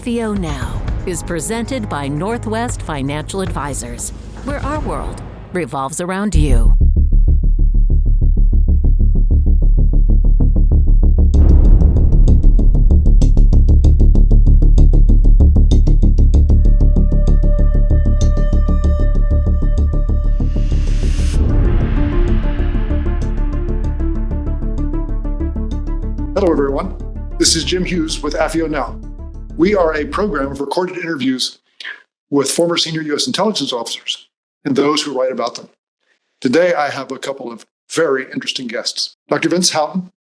AFIO Now is presented by Northwest Financial Advisors, where our world revolves around you. Hello, everyone. This is Jim Hughes with AFIO Now. We are a program of recorded interviews with former senior U.S. intelligence officers and those who write about them. Today, I have a couple of very interesting guests. Dr. Vince Houghton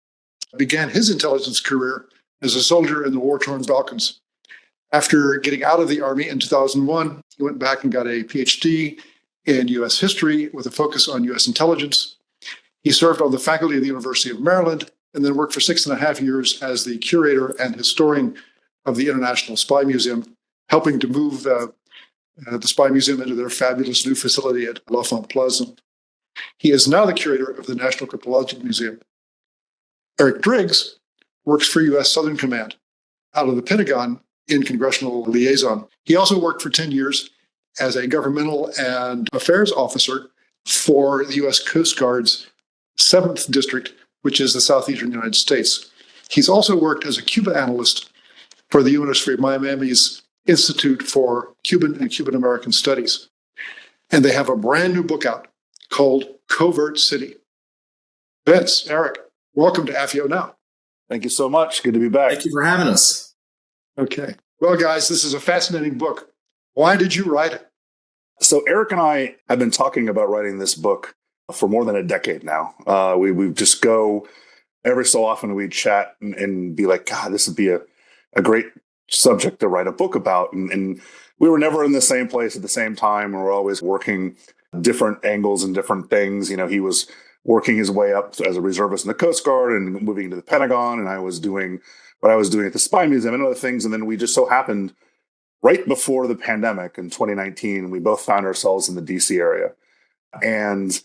began his intelligence career as a soldier in the war-torn Balkans. After getting out of the Army in 2001, he went back and got a PhD in U.S. history with a focus on U.S. intelligence. He served on the faculty of the University of Maryland and then worked for 6.5 years as the curator and historian of the International Spy Museum, helping to move the Spy Museum into their fabulous new facility at L'Enfant Plaza. He is now the curator of the National Cryptologic Museum. Eric Driggs works for U.S. Southern Command out of the Pentagon in congressional liaison. He also worked for 10 years as a governmental and affairs officer for the U.S. Coast Guard's 7th District, which is the southeastern United States. He's also worked as a Cuba analyst for the University of Miami's Institute for Cuban and Cuban American Studies. And they have a brand new book out called Covert City. Vince, Eric, welcome to AFIO Now. Thank you so much. Good to be back. Thank you for having us. Okay. Well, guys, this is a fascinating book. Why did you write it? So Eric and I have been talking about writing this book for more than a decade now. We just go every so often, we chat and be like, God, this would be a great subject to write a book about. And we were never in the same place at the same time. And we're always working different angles and different things. You know, he was working his way up as a reservist in the Coast Guard and moving to the Pentagon. And I was doing what I was doing at the Spy Museum and other things. And then we just so happened right before the pandemic in 2019, we both found ourselves in the DC area. And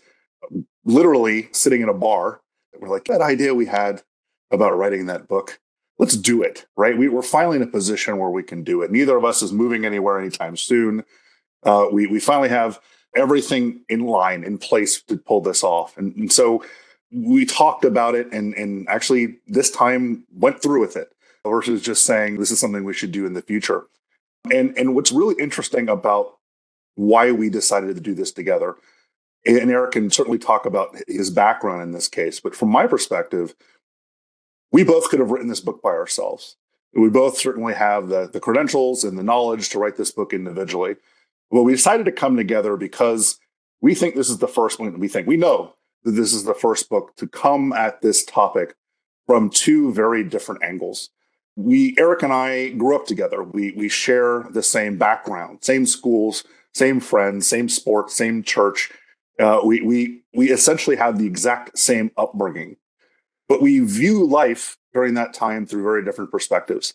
literally sitting in a bar, we're like, that idea we had about writing that book, let's do it, right? We're finally in a position where we can do it. Neither of us is moving anywhere anytime soon. We finally have everything in line, in place to pull this off. And so we talked about it and actually this time went through with it versus just saying this is something we should do in the future. And what's really interesting about why we decided to do this together, and Eric can certainly talk about his background in this case, but from my perspective, we both could have written this book by ourselves. We both certainly have the credentials and the knowledge to write this book individually. Well, we decided to come together because we think this is the first one. We know that this is the first book to come at this topic from two very different angles. Eric and I grew up together. We share the same background, same schools, same friends, same sports, same church. We essentially have the exact same upbringing, but we view life during that time through very different perspectives.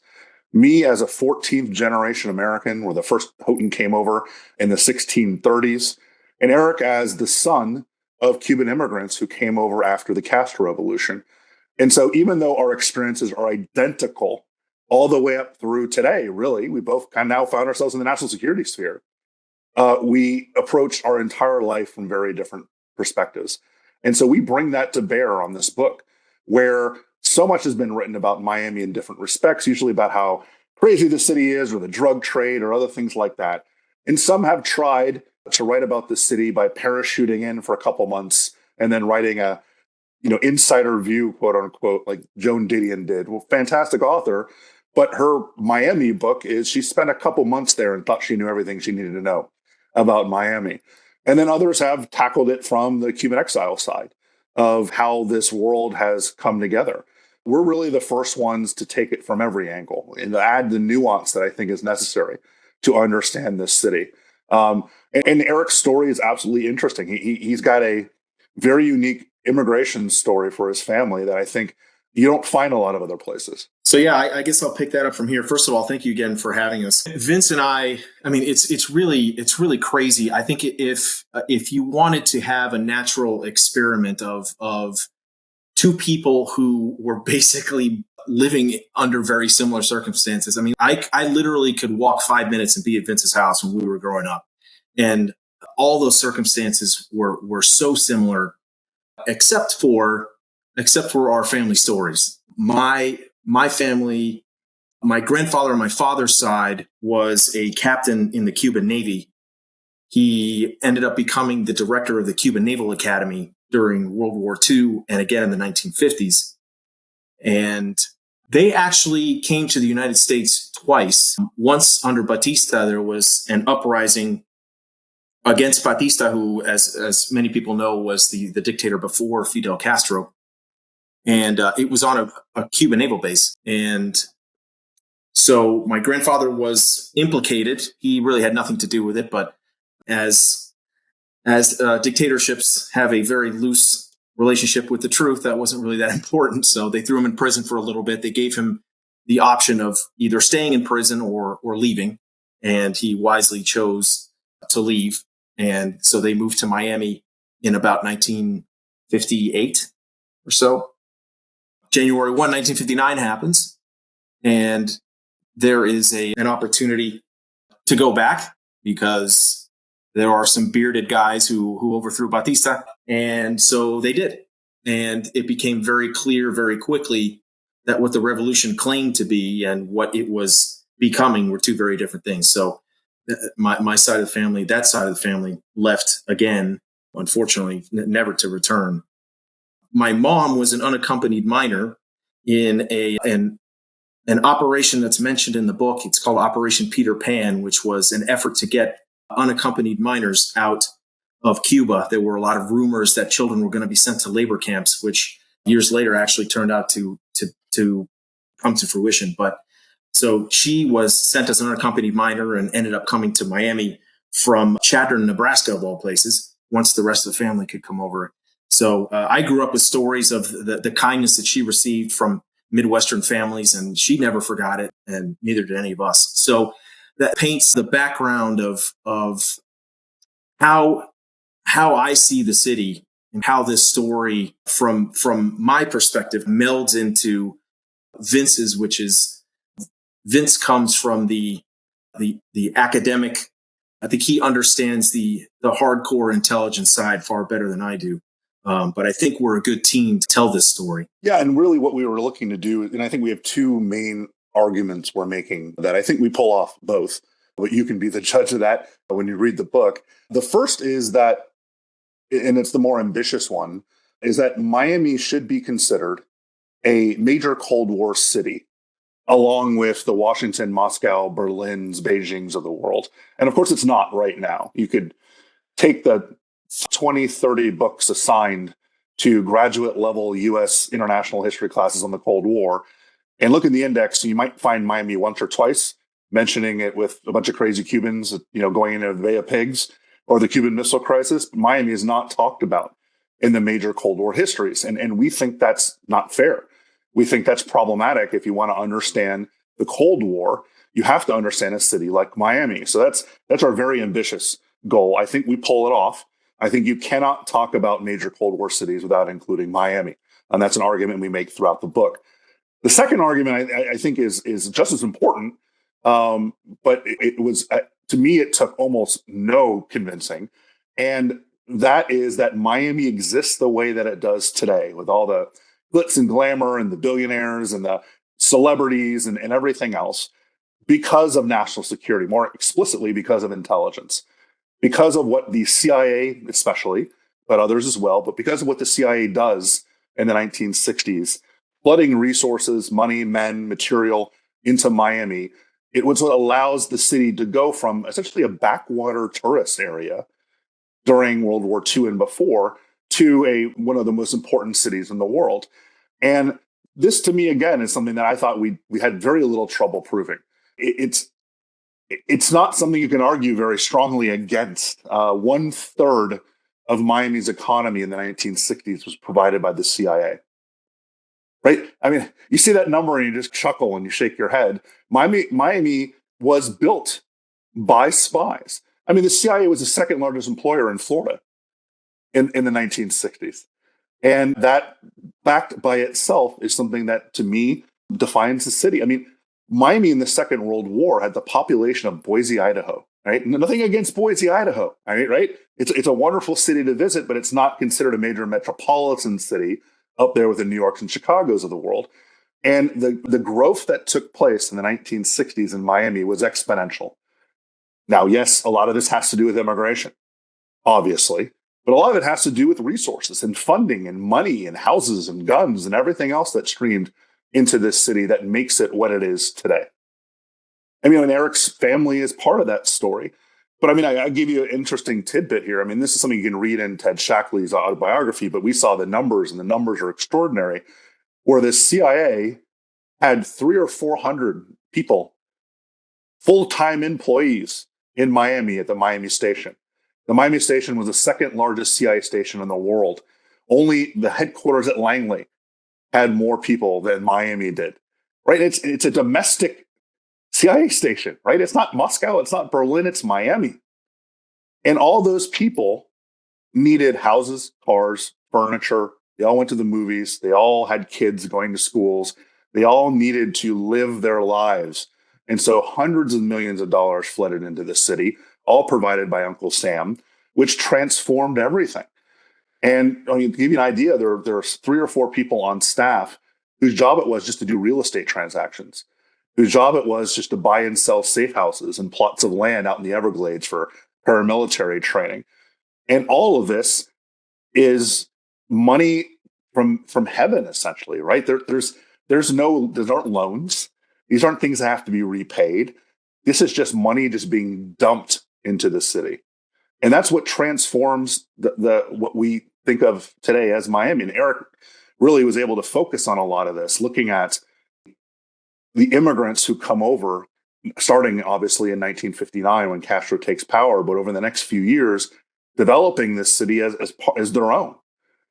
Me as a 14th generation American, where the first Houghton came over in the 1630s, and Eric as the son of Cuban immigrants who came over after the Castro Revolution. And so even though our experiences are identical all the way up through today, really, we both kind of now found ourselves in the national security sphere. We approach our entire life from very different perspectives. And so we bring that to bear on this book, where so much has been written about Miami in different respects, usually about how crazy the city is or the drug trade or other things like that. And some have tried to write about the city by parachuting in for a couple months and then writing a, insider view, quote unquote, like Joan Didion did. Well, fantastic author. But her Miami book is she spent a couple months there and thought she knew everything she needed to know about Miami. And then others have tackled it from the Cuban exile side of how this world has come together. We're really the first ones to take it from every angle and to add the nuance that I think is necessary to understand this city. And Eric's story is absolutely interesting. He's got a very unique immigration story for his family that I think you don't find a lot of other places. So yeah, I guess I'll pick that up from here. First of all, thank you again for having us, Vince and I mean, it's really crazy. I think if you wanted to have a natural experiment of two people who were basically living under very similar circumstances. I mean, I literally could walk 5 minutes and be at Vince's house when we were growing up. And all those circumstances were so similar, except for our family stories. My family, my grandfather on my father's side was a captain in the Cuban Navy. He ended up becoming the director of the Cuban Naval Academy during World War II and again in the 1950s. And they actually came to the United States twice. Once under Batista, there was an uprising against Batista, who, as many people know, was the dictator before Fidel Castro. And it was on a Cuban naval base. And so my grandfather was implicated. He really had nothing to do with it. But as dictatorships have a very loose relationship with the truth, that wasn't really that important. So they threw him in prison for a little bit. They gave him the option of either staying in prison or leaving. And he wisely chose to leave. And so they moved to Miami in about 1958 or so. January 1, 1959 happens. And there is an opportunity to go back because there are some bearded guys who overthrew Batista. And so they did. And it became very clear very quickly that what the revolution claimed to be and what it was becoming were two very different things. So my side of the family, that side of the family left again, unfortunately, never to return. My mom was an unaccompanied minor in an operation that's mentioned in the book. It's called Operation Peter Pan, which was an effort to get unaccompanied minors out of Cuba. There were a lot of rumors that children were going to be sent to labor camps, which years later actually turned out to come to fruition. But so she was sent as an unaccompanied minor and ended up coming to Miami from Chadron, Nebraska, of all places, once the rest of the family could come over. So I grew up with stories of the kindness that she received from Midwestern families, and she never forgot it, and neither did any of us. So that paints the background of how I see the city and how this story from my perspective melds into Vince's, which is Vince comes from the academic. I think he understands the hardcore intelligence side far better than I do. But I think we're a good team to tell this story. Yeah, and really what we were looking to do, and I think we have two main arguments we're making that I think we pull off both, but you can be the judge of that when you read the book. The first is that, and it's the more ambitious one, is that Miami should be considered a major Cold War city, along with the Washington, Moscow, Berlins, Beijings of the world. And of course, it's not right now. You could take the 20, 30 books assigned to graduate level U.S. international history classes on the Cold War and look in the index, and you might find Miami once or twice, mentioning it with a bunch of crazy Cubans, going into the Bay of Pigs or the Cuban Missile Crisis. Miami is not talked about in the major Cold War histories. And we think that's not fair. We think that's problematic. If you want to understand the Cold War, you have to understand a city like Miami. So that's our very ambitious goal. I think we pull it off. I think you cannot talk about major Cold War cities without including Miami. And that's an argument we make throughout the book. The second argument I think is just as important, but it was, to me, it took almost no convincing. And that is that Miami exists the way that it does today, with all the glitz and glamour and the billionaires and the celebrities and everything else, because of national security, more explicitly because of intelligence, because of what the CIA especially, but others as well, but because of what the CIA does in the 1960s, flooding resources, money, men, material into Miami. It was what allows the city to go from essentially a backwater tourist area during World War II and before to one of the most important cities in the world. And this, to me, again, is something that I thought we had very little trouble proving. It's not something you can argue very strongly against. 1/3 of Miami's economy in the 1960s was provided by the CIA. Right? I mean, you see that number and you just chuckle and you shake your head. Miami was built by spies. I mean, the CIA was the second largest employer in Florida in the 1960s. And that, backed by itself, is something that, to me, defines the city. I mean, Miami in the Second World War had the population of Boise, Idaho, right? Nothing against Boise, Idaho, right? It's a wonderful city to visit, but it's not considered a major metropolitan city up there with the New Yorks and Chicagos of the world. And the growth that took place in the 1960s in Miami was exponential. Now, yes, a lot of this has to do with immigration, obviously, but a lot of it has to do with resources and funding and money and houses and guns and everything else that streamed into this city that makes it what it is today. I mean, Eric's family is part of that story. But I mean, I give you an interesting tidbit here. I mean, this is something you can read in Ted Shackley's autobiography, but we saw the numbers, and the numbers are extraordinary, where the CIA had 300 or 400 people, full-time employees in Miami at the Miami station. The Miami station was the second largest CIA station in the world. Only the headquarters at Langley had more people than Miami did, right? It's a domestic CIA station, right? It's not Moscow, it's not Berlin, it's Miami. And all those people needed houses, cars, furniture. They all went to the movies. They all had kids going to schools. They all needed to live their lives. And so hundreds of millions of dollars flooded into the city, all provided by Uncle Sam, which transformed everything. And I mean, to give you an idea, there are 3 or 4 people on staff whose job it was just to do real estate transactions, whose job it was just to buy and sell safe houses and plots of land out in the Everglades for paramilitary training. And all of this is money from heaven, essentially, right? These aren't loans. These aren't things that have to be repaid. This is just money just being dumped into the city. And that's what transforms what we think of today as Miami. And Eric really was able to focus on a lot of this, looking at the immigrants who come over, starting obviously in 1959 when Castro takes power, but over the next few years, developing this city as their own.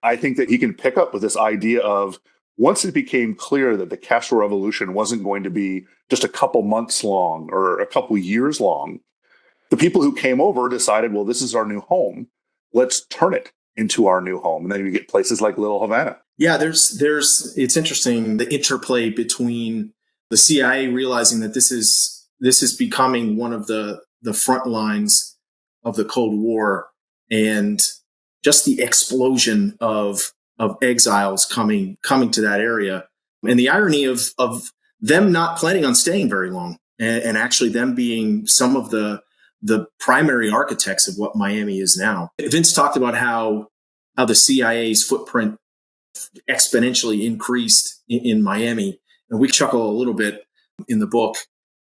I think that he can pick up with this idea of, once it became clear that the Castro Revolution wasn't going to be just a couple months long or a couple years long, the people who came over decided, well, this is our new home. Let's turn it into our new home. And then you get places like Little Havana. Yeah, it's interesting, the interplay between the CIA realizing that this is becoming one of the front lines of the Cold War, and just the explosion of exiles coming to that area, and the irony of them not planning on staying very long, and actually them being some of the primary architects of what Miami is now. Vince talked about how the CIA's footprint exponentially increased in Miami. And we chuckle a little bit in the book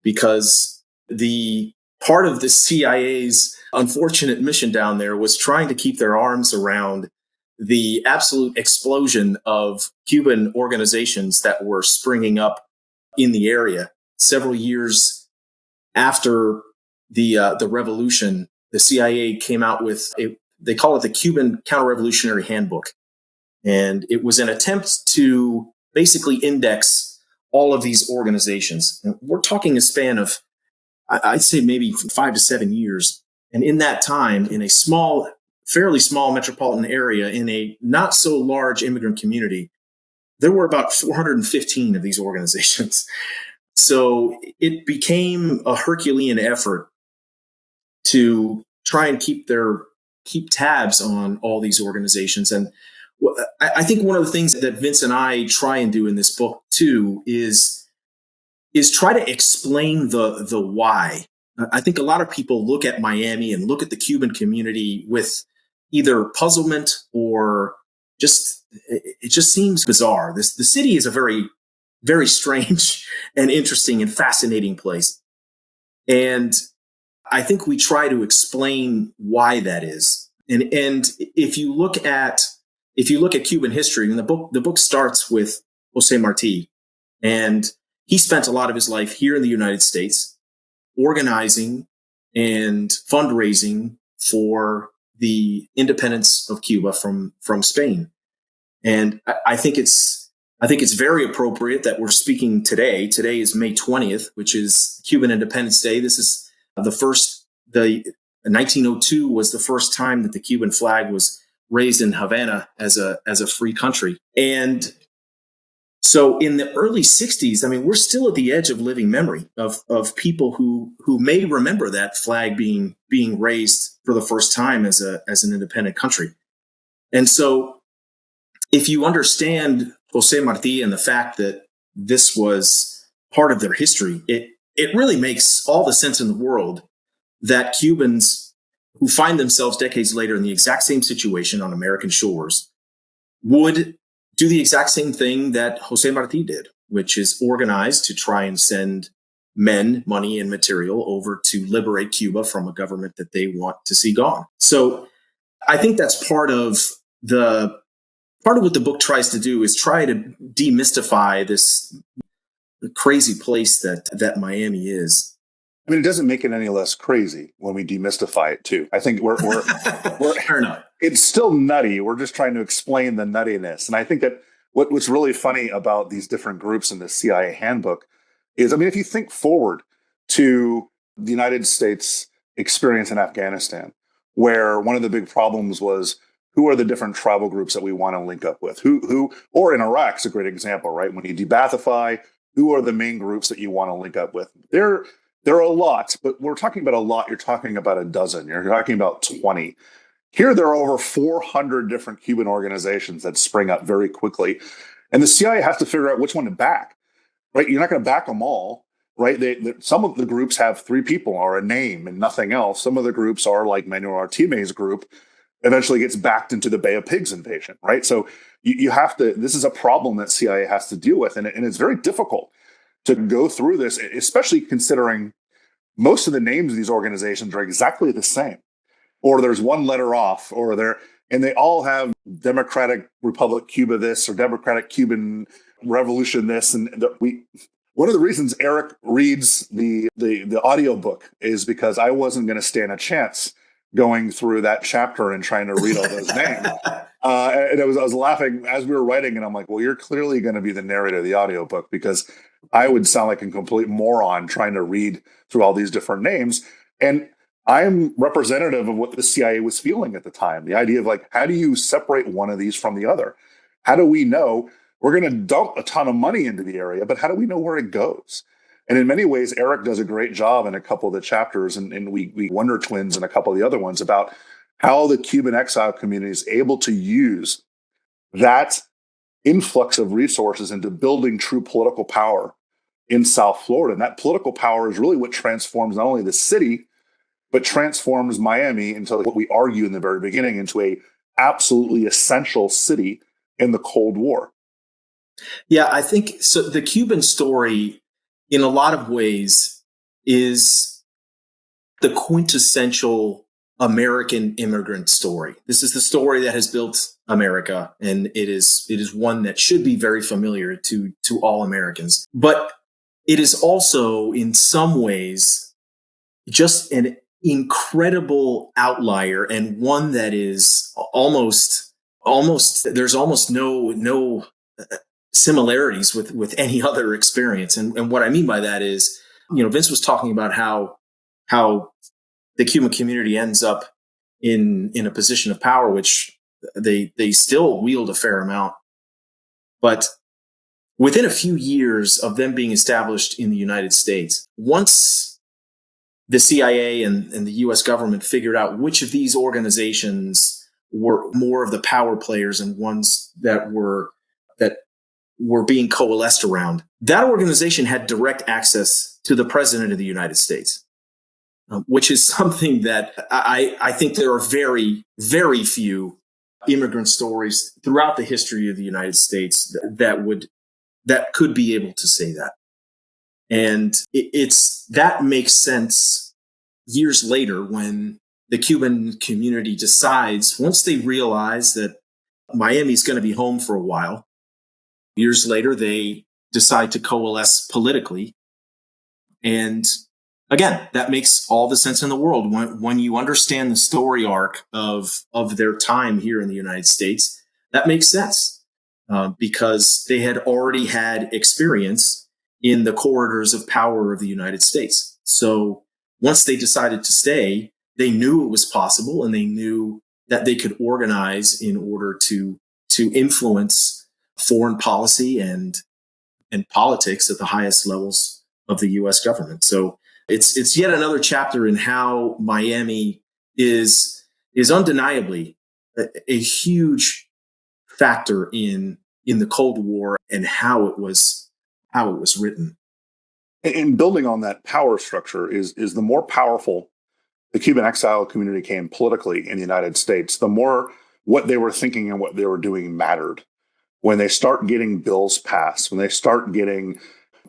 because the part of the CIA's unfortunate mission down there was trying to keep their arms around the absolute explosion of Cuban organizations that were springing up in the area. Several years after the revolution, the CIA came out with they call it the Cuban Counter-Revolutionary Handbook. And it was an attempt to basically index all of these organizations. And we're talking a span of, I'd say maybe 5 to 7 years. And in that time, in a fairly small metropolitan area, in a not so large immigrant community, there were about 415 of these organizations. So it became a Herculean effort to try and keep tabs on all these organizations. And I think one of the things that Vince and I try and do in this book too is try to explain the why. I think a lot of people look at Miami and look at the Cuban community with either puzzlement or it just seems bizarre. The city is a very, very strange and interesting and fascinating place. And I think we try to explain why that is. And if you look at Cuban history, and the book starts with Jose Marti, and he spent a lot of his life here in the United States organizing and fundraising for the independence of Cuba from Spain. And I think it's very appropriate that we're speaking today. Today is May 20th, which is Cuban Independence Day. This is the 1902 was the first time that the Cuban flag was raised in Havana as a free country. And So in the early 60s, I mean, we're still at the edge of living memory of people who may remember that flag being raised for the first time as an independent country. And so if you understand Jose Marti and the fact that this was part of their history, it really makes all the sense in the world that Cubans who find themselves decades later in the exact same situation on American shores would do the exact same thing that Jose Marti did, which is organize to try and send men, money, and material over to liberate Cuba from a government that they want to see gone. So I think that's part of what the book tries to do is try to demystify this crazy place that Miami is. I mean, it doesn't make it any less crazy when we demystify it too. I think we're Fair enough. It's still nutty. We're just trying to explain the nuttiness. And I think that what's really funny about these different groups in the CIA handbook is, I mean, if you think forward to the United States experience in Afghanistan, where one of the big problems was who are the different tribal groups that we want to link up with? Who, or in Iraq is a great example, right? When you debathify, who are the main groups that you want to link up with? There are a lot, but we're talking about a lot. You're talking about a dozen. You're talking about 20. Here, there are over 400 different Cuban organizations that spring up very quickly. And the CIA has to figure out which one to back, right? You're not going to back them all, right? Some of the groups have 3 people or a name and nothing else. Some of the groups are like Manuel Artime's group, eventually gets backed into the Bay of Pigs invasion, right? So you have to, this is a problem that CIA has to deal with. And it's very difficult to go through this, especially considering most of the names of these organizations are exactly the same, or there's one letter off, and they all have Democratic Republic Cuba this or Democratic Cuban Revolution this. And one of the reasons Eric reads the audio book is because I wasn't going to stand a chance going through that chapter and trying to read all those names. And I was laughing as we were writing, and I'm like, well, you're clearly going to be the narrator of the audiobook, because I would sound like a complete moron trying to read through all these different names. And I'm representative of what the CIA was feeling at the time. The idea of like, how do you separate one of these from the other? How do we know we're going to dump a ton of money into the area, but how do we know where it goes? And in many ways, Eric does a great job in a couple of the chapters, and we Wonder Twins and a couple of the other ones, about how the Cuban exile community is able to use that influx of resources into building true political power in South Florida. And that political power is really what transforms not only the city, but transforms Miami into what we argue in the very beginning, into a absolutely essential city in the Cold War. Yeah, I think so. The Cuban story, in a lot of ways, is the quintessential American immigrant story. This is the story that has built America, and it is one that should be very familiar to all Americans. But it is also, in some ways, just an incredible outlier, and one that is almost there's almost no similarities with any other experience. And what I mean by that is, Vince was talking about how the Cuban community ends up in a position of power, which they still wield a fair amount. But within a few years of them being established in the United States, once the CIA and the US government figured out which of these organizations were more of the power players and ones that were being coalesced around, that organization had direct access to the President of the United States, which is something that I think there are very, very few immigrant stories throughout the history of the United States that could be able to say that. And that makes sense years later when the Cuban community decides, once they realize that Miami's going to be home for a while, years later, they decide to coalesce politically. And again, that makes all the sense in the world when you understand the story arc of their time here in the United States. That makes sense because they had already had experience in the corridors of power of the United States. So once they decided to stay, they knew it was possible, and they knew that they could organize in order to influence foreign policy and and politics at the highest levels of the U.S. government. So it's yet another chapter in how Miami is undeniably a huge factor in the Cold War and how it was written. And building on that power structure is the more powerful the Cuban exile community came politically in the United States, the more what they were thinking and what they were doing mattered. When they start getting bills passed, when they start getting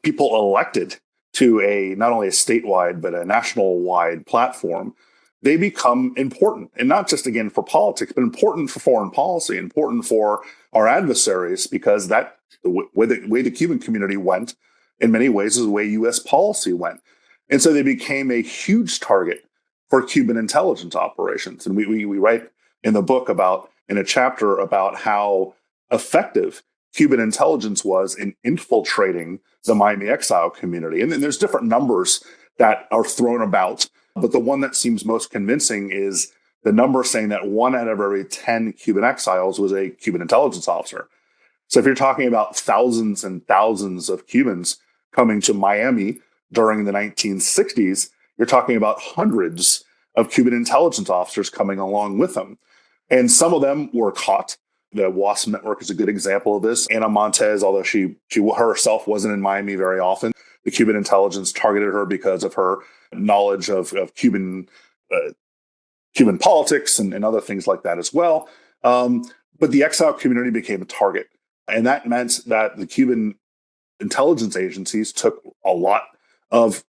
people elected to not only a statewide, but a national-wide platform, they become important. And not just, again, for politics, but important for foreign policy, important for our adversaries, because the way the Cuban community went, in many ways, is the way U.S. policy went. And so they became a huge target for Cuban intelligence operations. And we write in the book in a chapter about how effective Cuban intelligence was in infiltrating the Miami exile community. And then there's different numbers that are thrown about, but the one that seems most convincing is the number saying that 1 out of every 10 Cuban exiles was a Cuban intelligence officer. So if you're talking about thousands and thousands of Cubans coming to Miami during the 1960s, you're talking about hundreds of Cuban intelligence officers coming along with them. And some of them were caught. The WASP network is a good example of this. Ana Montez, although she herself wasn't in Miami very often, the Cuban intelligence targeted her because of her knowledge of Cuban politics and other things like that as well. But the exile community became a target. And that meant that the Cuban intelligence agencies took a lot of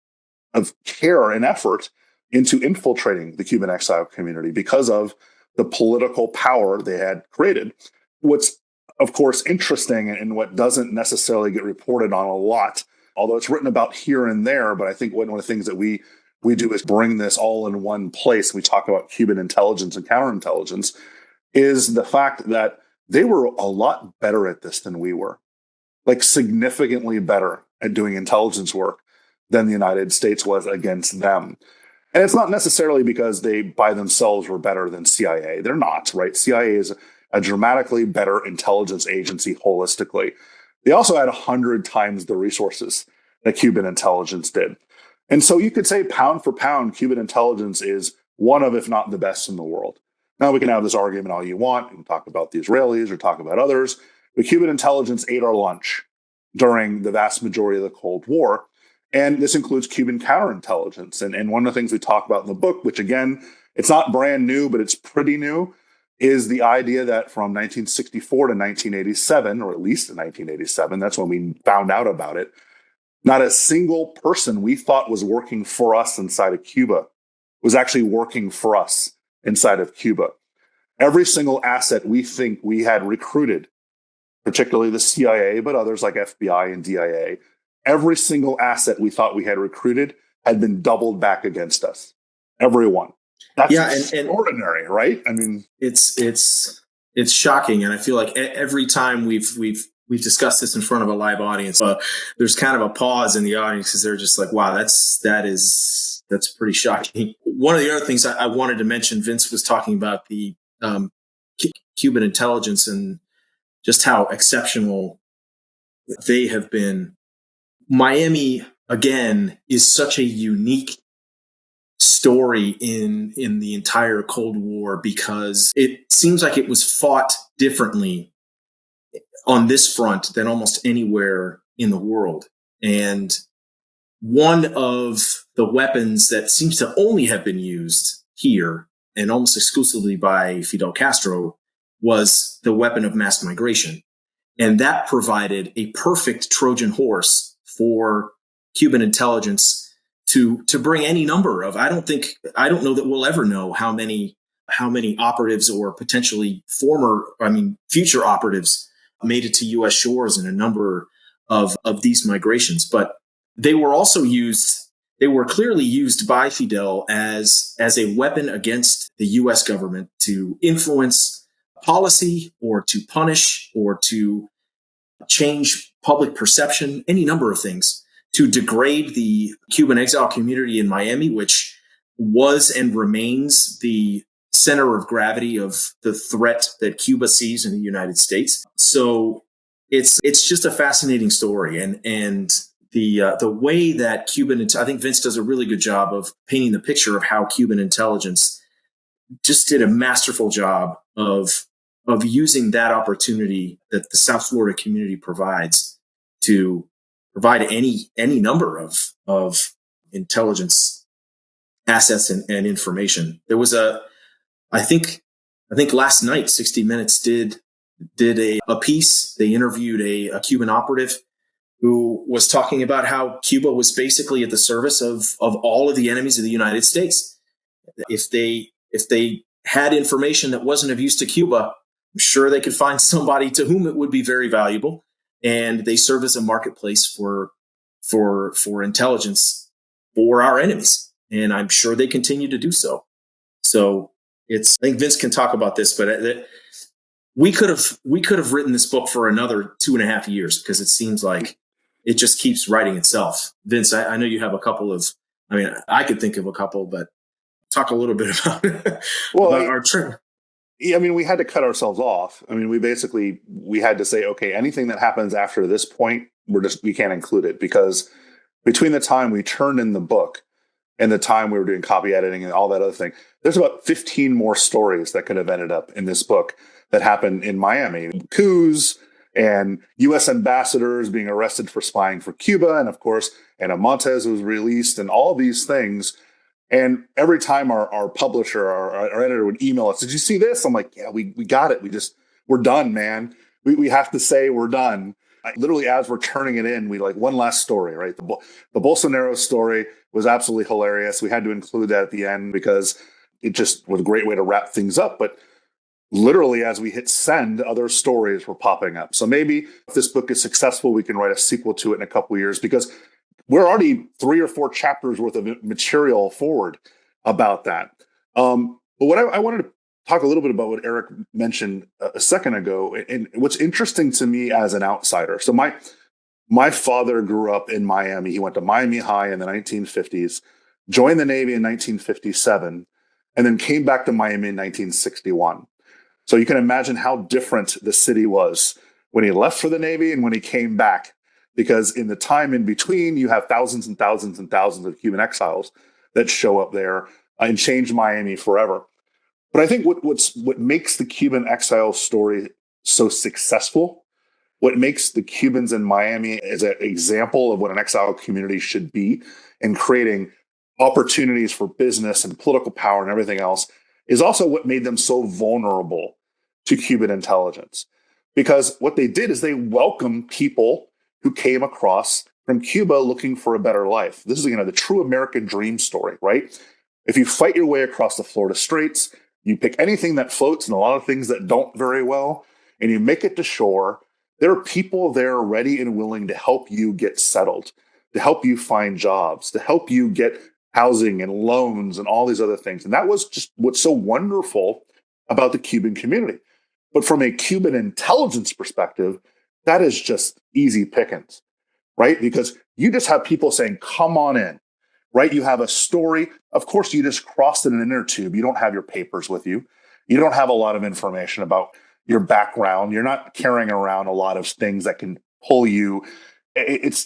care and effort into infiltrating the Cuban exile community because of the political power they had created. What's, of course, interesting and what doesn't necessarily get reported on a lot, although it's written about here and there, but I think one of the things that we do is bring this all in one place. We talk about Cuban intelligence and counterintelligence, is the fact that they were a lot better at this than we were, like significantly better at doing intelligence work than the United States was against them. And it's not necessarily because they by themselves were better than CIA. They're not, right? CIA is a dramatically better intelligence agency holistically. They also had 100 times the resources that Cuban intelligence did. And so you could say pound for pound, Cuban intelligence is one of, if not the best in the world. Now we can have this argument all you want. We can talk about the Israelis or talk about others. But Cuban intelligence ate our lunch during the vast majority of the Cold War. And this includes Cuban counterintelligence. And one of the things we talk about in the book, which again, it's not brand new, but it's pretty new, is the idea that from 1964 to 1987, or at least in 1987, that's when we found out about it, not a single person we thought was working for us inside of Cuba was actually working for us inside of Cuba. Every single asset we think we had recruited, particularly the CIA, but others like FBI and DIA, every single asset we thought we had recruited had been doubled back against us. Everyone. That's extraordinary, right? I mean, it's shocking, and I feel like every time we've discussed this in front of a live audience, there's kind of a pause in the audience because they're just like, "Wow, that's pretty shocking." One of the other things I wanted to mention, Vince was talking about the Cuban intelligence and just how exceptional they have been. Miami, again, is such a unique story in the entire Cold War because it seems like it was fought differently on this front than almost anywhere in the world. And one of the weapons that seems to only have been used here and almost exclusively by Fidel Castro was the weapon of mass migration. And that provided a perfect Trojan horse for Cuban intelligence to bring any number of, I don't know that we'll ever know how many operatives or potentially future operatives made it to U.S. shores in a number of these migrations. But they were clearly used by Fidel as a weapon against the U.S. government to influence policy or to punish or to change public perception, any number of things, to degrade the Cuban exile community in Miami, which was and remains the center of gravity of the threat that Cuba sees in the United States. So it's just a fascinating story, and the way that I think Vince does a really good job of painting the picture of how Cuban intelligence just did a masterful job of using that opportunity that the South Florida community provides to provide any number of intelligence assets and information. There was I think last night 60 Minutes did a piece. They interviewed a Cuban operative who was talking about how Cuba was basically at the service of all of the enemies of the United States. If they had information that wasn't of use to Cuba, I'm sure they could find somebody to whom it would be very valuable. And they serve as a marketplace for intelligence for our enemies. And I'm sure they continue to do so. So I think Vince can talk about this, but we could have written this book for another 2.5 years, because it seems like it just keeps writing itself. Vince, I know you have a couple of, I could think of a couple, but talk a little bit about about our trip. Yeah, we had to cut ourselves off. We had to say, okay, anything that happens after this point, we can't include it, because between the time we turned in the book and the time we were doing copy editing and all that other thing, there's about 15 more stories that could have ended up in this book that happened in Miami. Coups and U.S. ambassadors being arrested for spying for Cuba. And of course, Ana Montes was released, and all these things. And every time our publisher, our editor would email us, did you see this? I'm like, yeah, we got it. We're done, man. We have to say we're done. Literally, as we're turning it in, we one last story, right? The Bolsonaro story was absolutely hilarious. We had to include that at the end because it just was a great way to wrap things up. But literally, as we hit send, other stories were popping up. So maybe if this book is successful, we can write a sequel to it in a couple of years, because we're already 3 or 4 chapters worth of material forward about that. But what I wanted to talk a little bit about what Eric mentioned a second ago, and what's interesting to me as an outsider. So my father grew up in Miami. He went to Miami High in the 1950s, joined the Navy in 1957, and then came back to Miami in 1961. So you can imagine how different the city was when he left for the Navy and when he came back. Because in the time in between, you have thousands and thousands and thousands of Cuban exiles that show up there and change Miami forever. But I think what makes the Cuban exile story so successful, what makes the Cubans in Miami as an example of what an exile community should be in creating opportunities for business and political power and everything else, is also what made them so vulnerable to Cuban intelligence. Because what they did is they welcomed people who came across from Cuba looking for a better life. This is, the true American dream story, right? If you fight your way across the Florida Straits, you pick anything that floats and a lot of things that don't very well, and you make it to shore, there are people there ready and willing to help you get settled, to help you find jobs, to help you get housing and loans and all these other things. And that was just what's so wonderful about the Cuban community. But from a Cuban intelligence perspective, that is just easy pickings, right? Because you just have people saying, come on in, right? You have a story. Of course, you just crossed in an inner tube. You don't have your papers with you. You don't have a lot of information about your background. You're not carrying around a lot of things that can pull you. It's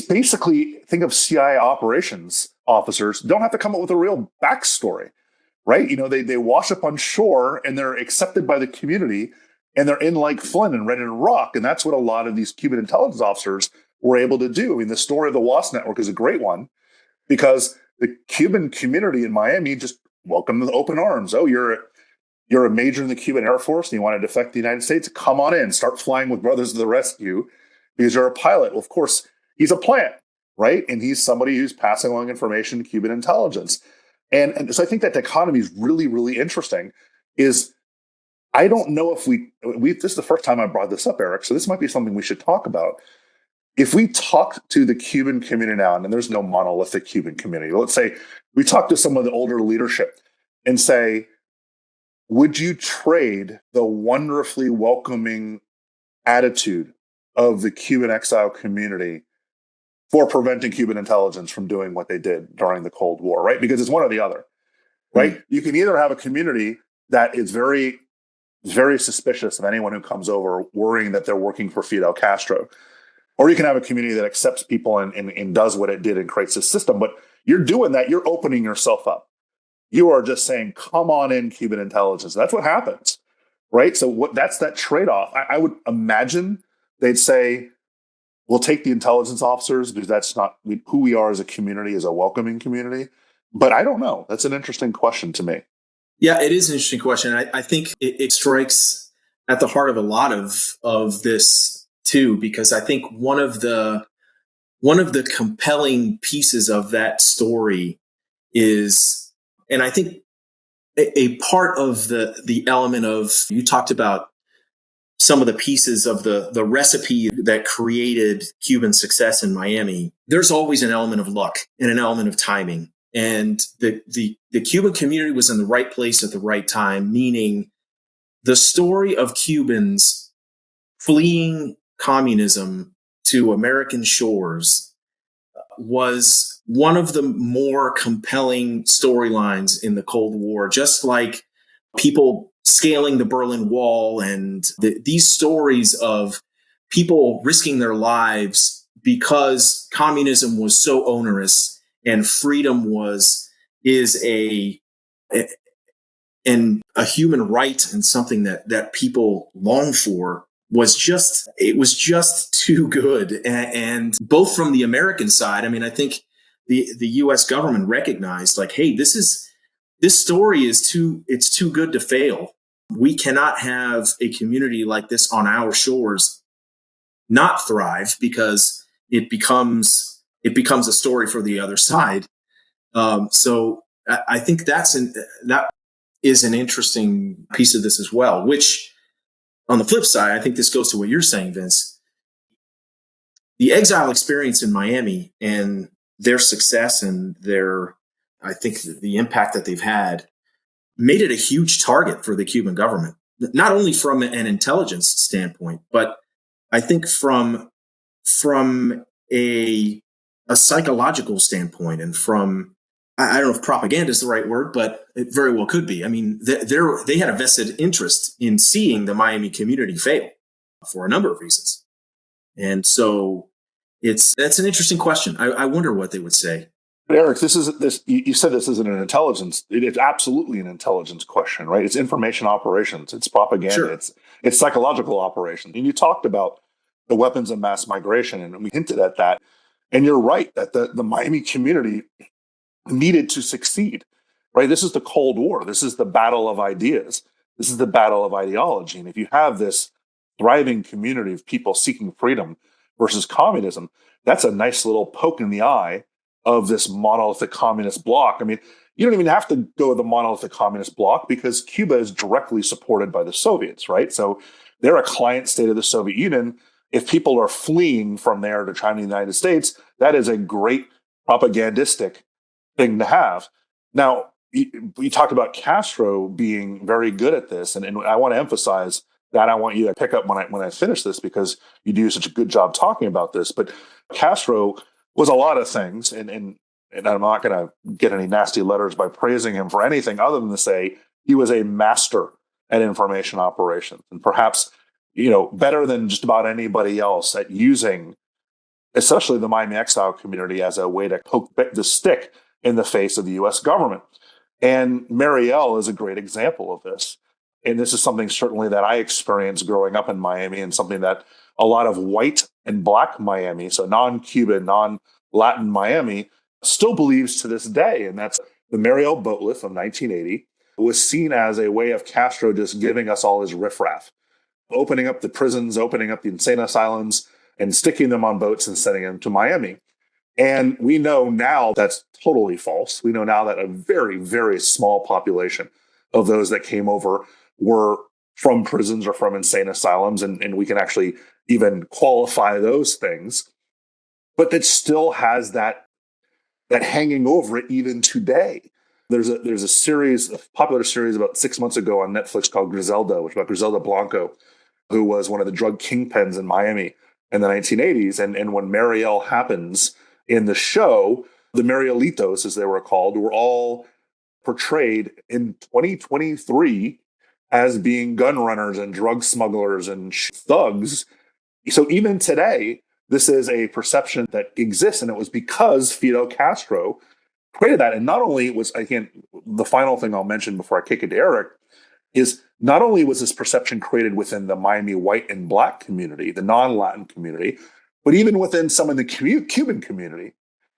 basically, think of CIA operations officers don't have to come up with a real backstory, right? They wash up on shore and they're accepted by the community. And they're in like Flynn and ready to rock. And that's what a lot of these Cuban intelligence officers were able to do. The story of the WASP network is a great one, because the Cuban community in Miami just welcomed them with open arms. Oh, you're a major in the Cuban Air Force and you want to defect the United States? Come on in, start flying with Brothers of the Rescue because you're a pilot. Well, of course, he's a plant, right? And he's somebody who's passing along information to Cuban intelligence. And so I think that dichotomy is really, really interesting. I don't know if this is the first time I brought this up, Eric, so this might be something we should talk about. If we talk to the Cuban community now, and there's no monolithic Cuban community, let's say we talk to some of the older leadership and say, would you trade the wonderfully welcoming attitude of the Cuban exile community for preventing Cuban intelligence from doing what they did during the Cold War, right? Because it's one or the other, right? Mm-hmm. You can either have a community that is very very suspicious of anyone who comes over worrying that they're working for Fidel Castro. Or you can have a community that accepts people and does what it did and creates a system. But you're doing that. You're opening yourself up. You are just saying, come on in, Cuban intelligence. That's what happens, right? So that's that trade-off. I would imagine they'd say, we'll take the intelligence officers because that's not who we are as a community, as a welcoming community. But I don't know. That's an interesting question to me. Yeah, it is an interesting question. I think it strikes at the heart of a lot of this too, because I think one of the compelling pieces of that story is, and I think a part of the element of, you talked about some of the pieces of the recipe that created Cuban success in Miami. There's always an element of luck and an element of timing. And the Cuban community was in the right place at the right time, meaning the story of Cubans fleeing communism to American shores was one of the more compelling storylines in the Cold War, just like people scaling the Berlin Wall and these stories of people risking their lives because communism was so onerous and freedom is a human right and something that people long for was just too good. And both from the American side, I mean, I think the US government recognized, like, hey, this story is too good to fail. We cannot have a community like this on our shores not thrive, because it becomes a story for the other side. So I think that is an interesting piece of this as well, which on the flip side, I think this goes to what you're saying, Vince. The exile experience in Miami and their success and I think the impact that they've had made it a huge target for the Cuban government, not only from an intelligence standpoint, but I think from a psychological standpoint, and from, I don't know if propaganda is the right word, but it very well could be. I mean, they had a vested interest in seeing the Miami community fail for a number of reasons. And so that's an interesting question. I wonder what they would say. But Eric, you said this isn't an intelligence. It's absolutely an intelligence question, right? It's information operations. It's propaganda. Sure. It's psychological operations. And you talked about the weapons of mass migration, and we hinted at that. And you're right that the Miami community needed to succeed, right? This is the Cold War. This is the battle of ideas. This is the battle of ideology. And if you have this thriving community of people seeking freedom versus communism, that's a nice little poke in the eye of this monolithic communist bloc. I mean, you don't even have to go with the monolithic communist bloc, because Cuba is directly supported by the Soviets, right? So they're a client state of the Soviet Union. If people are fleeing from there to China and the United States, that is a great propagandistic thing to have. Now, we talked about Castro being very good at this, and I want to emphasize that. I want you to pick up when I finish this, because you do such a good job talking about this. But Castro was a lot of things, and I'm not going to get any nasty letters by praising him for anything other than to say he was a master at information operations, and perhaps, better than just about anybody else at using, especially the Miami exile community, as a way to poke the stick in the face of the U.S. government. And Mariel is a great example of this. And this is something certainly that I experienced growing up in Miami, and something that a lot of white and black Miami, so non-Cuban, non-Latin Miami, still believes to this day. And that's the Mariel boatlift of 1980 was seen as a way of Castro just giving us all his riffraff, opening up the prisons, opening up the insane asylums, and sticking them on boats and sending them to Miami. And we know now that's totally false. We know now that a very, very small population of those that came over were from prisons or from insane asylums, and we can actually even qualify those things. But that still has that hanging over it even today. There's a popular series about 6 months ago on Netflix called Griselda, which is about Griselda Blanco, who was one of the drug kingpins in Miami in the 1980s. And when Mariel happens in the show, the Marielitos, as they were called, were all portrayed in 2023 as being gun runners and drug smugglers and thugs. So even today, this is a perception that exists, and it was because Fidel Castro created that. And not only was, again, the final thing I'll mention before I kick it to Eric is not only was this perception created within the Miami white and black community, the non-Latin community, but even within some of the Cuban community,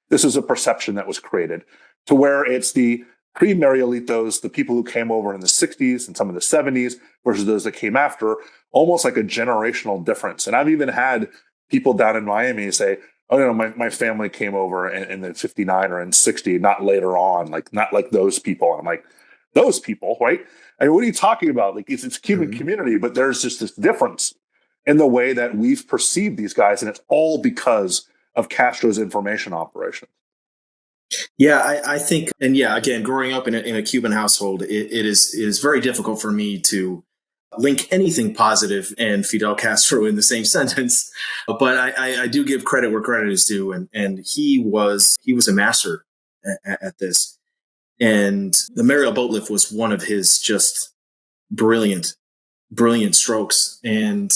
this is a perception that was created to where it's the pre-Marielitos, the people who came over in the 60s and some of the 70s versus those that came after, almost like a generational difference. And I've even had people down in Miami say, oh, no, my family came over in the 59 or in 60, not later on, not like those people. And I'm like, those people, right? I mean, what are you talking about? Like, it's Cuban community, but there's just this difference in the way that we've perceived these guys. And it's all because of Castro's information operation. Yeah, I think, and yeah, again, growing up in a Cuban household, it is very difficult for me to link anything positive and Fidel Castro in the same sentence. But I do give credit where credit is due, and he was a master at this. And the Mariel boatlift was one of his just brilliant strokes. And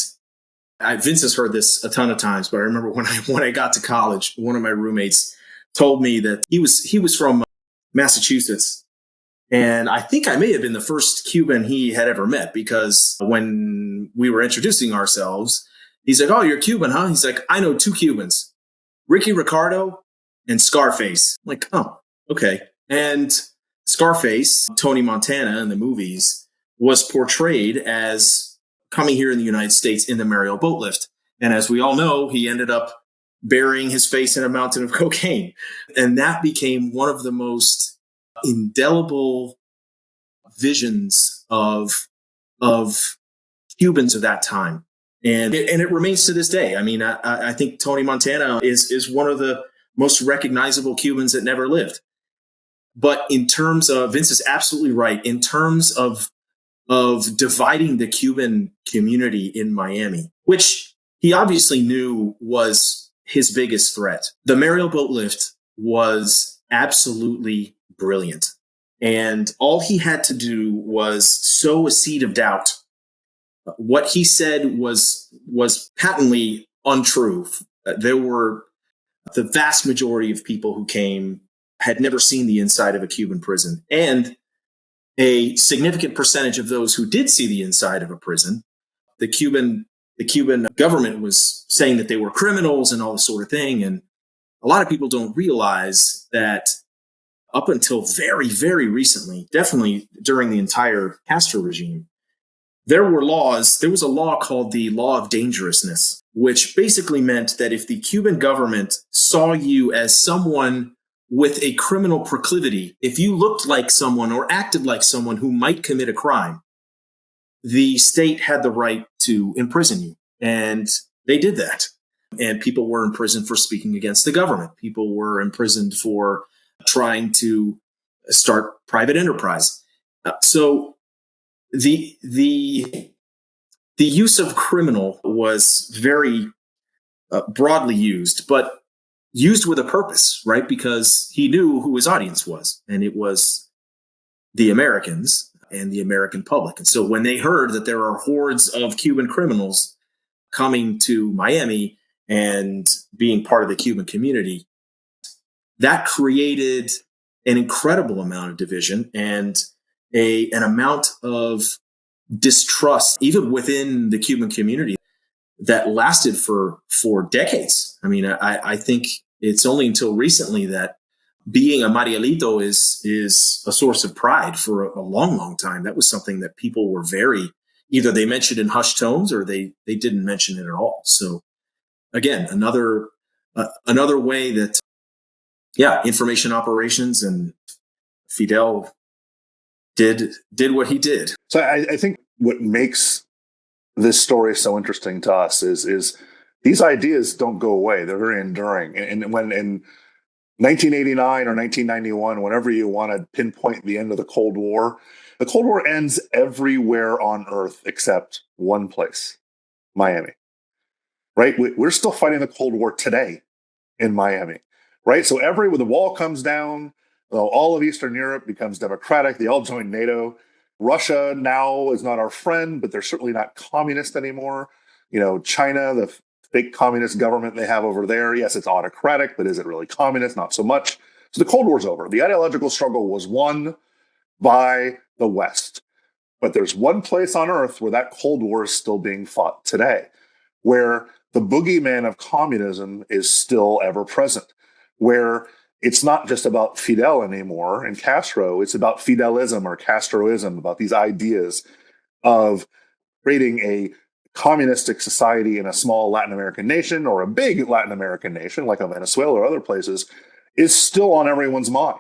Vince has heard this a ton of times, but I remember when I got to college, one of my roommates told me that he was from Massachusetts. And I think I may have been the first Cuban he had ever met, because when we were introducing ourselves, he's like, oh, you're Cuban, huh? He's like, I know two Cubans, Ricky Ricardo and Scarface. I'm like, oh, okay. And Scarface, Tony Montana in the movies, was portrayed as coming here in the United States in the Mariel boatlift. And as we all know, he ended up burying his face in a mountain of cocaine. And that became one of the most indelible visions of Cubans of that time. And it remains to this day. I mean, I think Tony Montana is one of the most recognizable Cubans that never lived. But in terms of, Vince is absolutely right, in terms of dividing the Cuban community in Miami, which he obviously knew was his biggest threat. The Mariel boatlift was absolutely brilliant. And all he had to do was sow a seed of doubt. What he said was patently untrue. There were the vast majority of people who came had never seen the inside of a Cuban prison. And a significant percentage of those who did see the inside of a prison, the Cuban government was saying that they were criminals and all this sort of thing. And a lot of people don't realize that up until very, very recently, definitely during the entire Castro regime, there was a law called the Law of Dangerousness, which basically meant that if the Cuban government saw you as someone with a criminal proclivity, if you looked like someone or acted like someone who might commit a crime, the state had the right to imprison you. And they did that. And people were imprisoned for speaking against the government. People were imprisoned for trying to start private enterprise. So the use of criminal was very broadly used, but used with a purpose, right? Because he knew who his audience was, and it was the Americans and the American public. And so when they heard that there are hordes of Cuban criminals coming to Miami and being part of the Cuban community, that created an incredible amount of division and an amount of distrust, even within the Cuban community, that lasted for decades. I mean, I think it's only until recently that being a Marielito is a source of pride. For a long, long time, that was something that people were either they mentioned in hushed tones or they didn't mention it at all. So again, another way that, information operations and Fidel did what he did. So I think what makes this story so interesting to us is these ideas don't go away. They're very enduring. And when in 1989 or 1991, whenever you want to pinpoint the end of the Cold War ends everywhere on Earth except one place, Miami, right? We're still fighting the Cold War today in Miami, right? So when the wall comes down, all of Eastern Europe becomes democratic. They all join NATO. Russia now is not our friend, but they're certainly not communist anymore. China, the fake communist government they have over there, yes, it's autocratic, but is it really communist? Not so much. So the Cold War's over. The ideological struggle was won by the West. But there's one place on earth where that Cold War is still being fought today, where the boogeyman of communism is still ever present, where it's not just about Fidel anymore and Castro, it's about Fidelism or Castroism, about these ideas of creating a communistic society in a small Latin American nation or a big Latin American nation like Venezuela or other places is still on everyone's mind.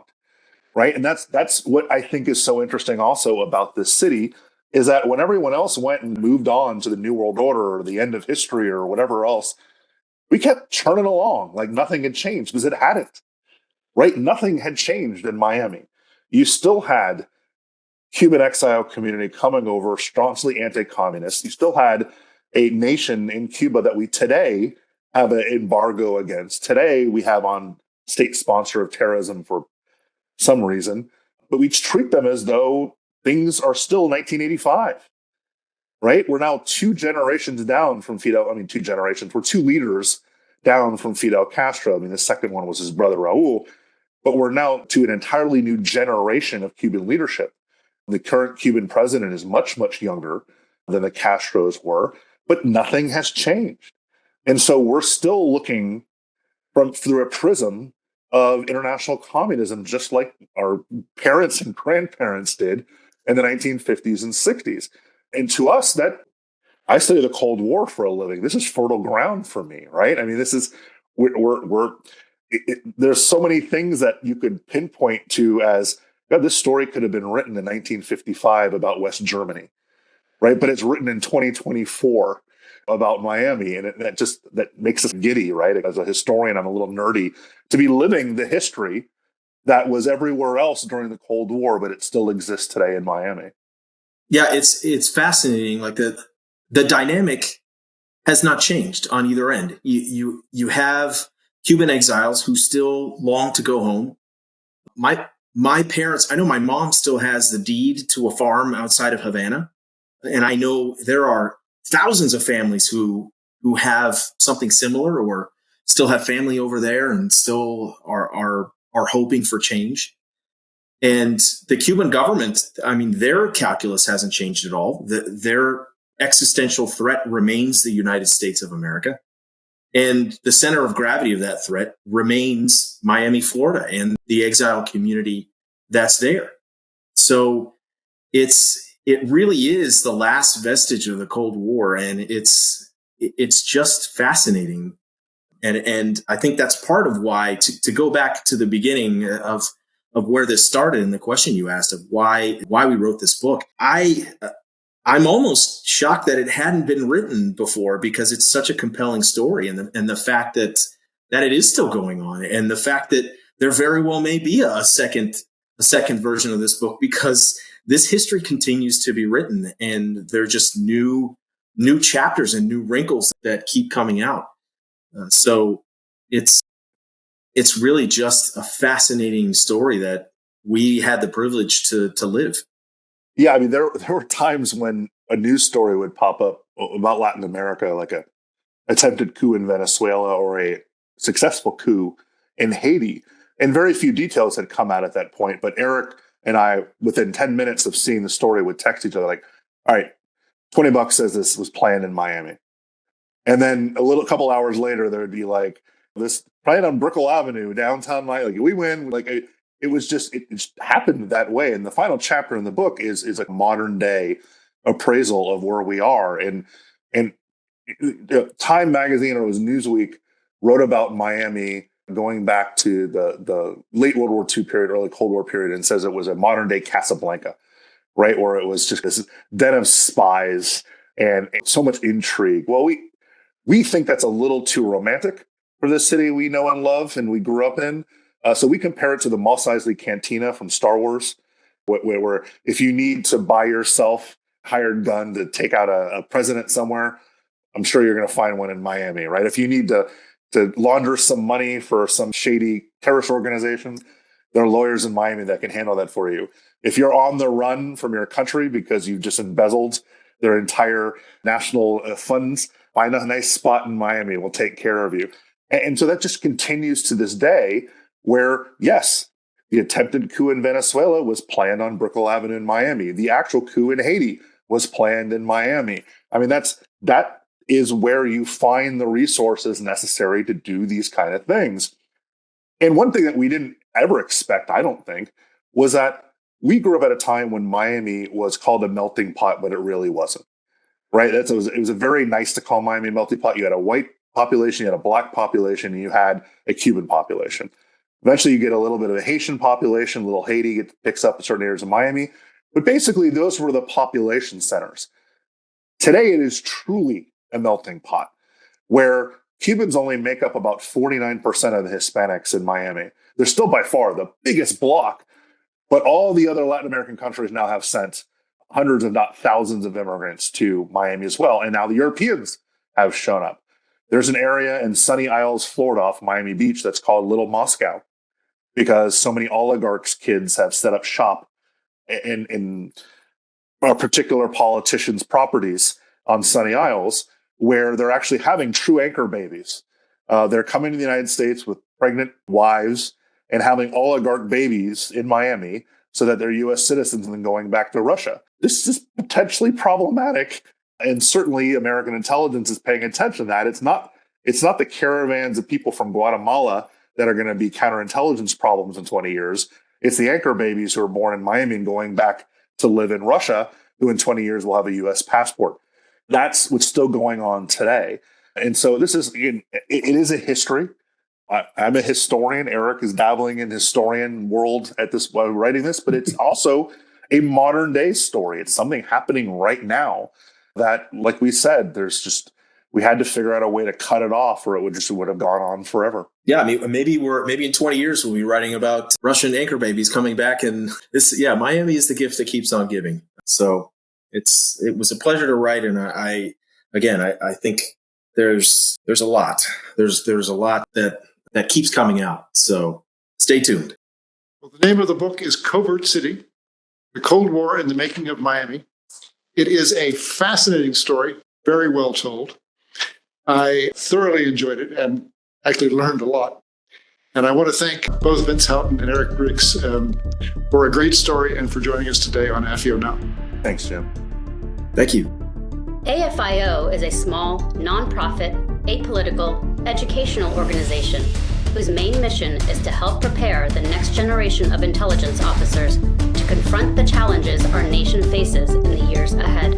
Right. And that's what I think is so interesting also about this city, is that when everyone else went and moved on to the New World Order or the end of history or whatever else, we kept churning along like nothing had changed, because it hadn't. Right. Nothing had changed in Miami. You still had Cuban exile community coming over, staunchly anti-communist. You still had a nation in Cuba that we today have an embargo against. Today we have on state sponsor of terrorism for some reason, but we treat them as though things are still 1985, right? We're now 2 generations down from Fidel. 2 generations. We're 2 leaders down from Fidel Castro. The second one was his brother Raul, but we're now to an entirely new generation of Cuban leadership. The current Cuban president is much, much younger than the Castros were, but nothing has changed. And so we're still looking through a prism of international communism, just like our parents and grandparents did in the 1950s and 60s. And to us, I study the Cold War for a living. This is fertile ground for me, right? This is there's so many things that you could pinpoint to as, God, this story could have been written in 1955 about West Germany, right? But it's written in 2024 about Miami, and that makes us giddy, right? As a historian, I'm a little nerdy to be living the history that was everywhere else during the Cold War, but it still exists today in Miami. Yeah, it's fascinating. Like the dynamic has not changed on either end. You have Cuban exiles who still long to go home. My parents, I know my mom still has the deed to a farm outside of Havana, and I know there are thousands of families who have something similar or still have family over there and still are hoping for change. And the Cuban government, their calculus hasn't changed at all. Their existential threat remains the United States of America. And the center of gravity of that threat remains Miami, Florida, and the exile community that's there. So it really is the last vestige of the Cold War, and it's just fascinating. And I think that's part of why, to go back to the beginning of where this started and the question you asked of why we wrote this book, I'm almost shocked that it hadn't been written before, because it's such a compelling story, and the fact that it is still going on, and the fact that there very well may be a second version of this book, because this history continues to be written, and there are just new chapters and new wrinkles that keep coming out. So it's really just a fascinating story that we had the privilege to live. Yeah, there were times when a news story would pop up about Latin America, like a attempted coup in Venezuela or a successful coup in Haiti, and very few details had come out at that point. But Eric and I, within 10 minutes of seeing the story, would text each other like, all right, $20 says this was planned in Miami. And then a couple hours later, there would be like this planned on Brickell Avenue, downtown Miami. Like, we win. Like, it was just, it just happened that way. And the final chapter in the book is a modern day appraisal of where we are. And Time magazine, or it was Newsweek, wrote about Miami going back to the late World War II period, early Cold War period, and says it was a modern day Casablanca, right? Where it was just this den of spies and so much intrigue. Well, we think that's a little too romantic for this city we know and love and we grew up in. So we compare it to the Mos Eisley Cantina from Star Wars, where if you need to buy yourself a hired gun to take out a president somewhere, I'm sure you're going to find one in Miami, right? If you need to launder some money for some shady terrorist organization, There are lawyers in Miami that can handle that for you. If you're on the run from your country because you've just embezzled their entire national funds, find a nice spot in Miami. We'll take care of you. And so that just continues to this day where, yes, the attempted coup in Venezuela was planned on Brickell Avenue in Miami. The actual coup in Haiti was planned in Miami. I mean, that is where you find the resources necessary to do these kind of things. And one thing that we didn't ever expect, I don't think, was that we grew up at a time when Miami was called a melting pot, but it really wasn't. Right? It was very nice to call Miami a melting pot. You had a white population, you had a black population, and you had a Cuban population. Eventually, you get a little bit of a Haitian population, little Haiti picks up in certain areas of Miami. But basically, those were the population centers. Today, it is truly a melting pot, where Cubans only make up about 49% of the Hispanics in Miami. They're still by far the biggest bloc, but all the other Latin American countries now have sent hundreds, if not thousands, of immigrants to Miami as well. And now the Europeans have shown up. There's an area in Sunny Isles, Florida, off Miami Beach that's called Little Moscow, because so many oligarchs' kids have set up shop in particular politicians' properties on Sunny Isles, where they're actually having true anchor babies. They're coming to the United States with pregnant wives and having oligarch babies in Miami so that they're U.S. citizens and then going back to Russia. This is potentially problematic, and certainly American intelligence is paying attention to that. It's not the caravans of people from Guatemala that are going to be counterintelligence problems in 20 years. It's the anchor babies who are born in Miami and going back to live in Russia, who in 20 years will have a U.S. passport. That's what's still going on today. And so this is, it is a history. I'm a historian. Eric is dabbling in historian world at this while writing this, but it's also a modern day story. It's something happening right now that, like we said, we had to figure out a way to cut it off, or it would have gone on forever. Yeah, I mean, maybe in 20 years we'll be writing about Russian anchor babies coming back, and Miami is the gift that keeps on giving. So it was a pleasure to write, and I think there's a lot. There's a lot that keeps coming out. So stay tuned. Well, the name of the book is Covert City, The Cold War and the Making of Miami. It is a fascinating story, very well told. I thoroughly enjoyed it and actually learned a lot. And I want to thank both Vince Houghton and Eric Driggs for a great story and for joining us today on AFIO Now. Thanks, Jim. Thank you. AFIO is a small, nonprofit, apolitical, educational organization whose main mission is to help prepare the next generation of intelligence officers to confront the challenges our nation faces in the years ahead.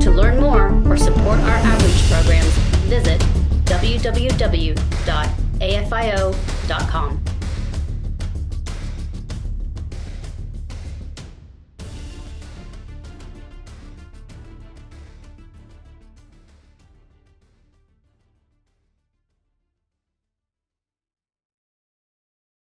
To learn more or support our outreach programs, visit www.afio.com.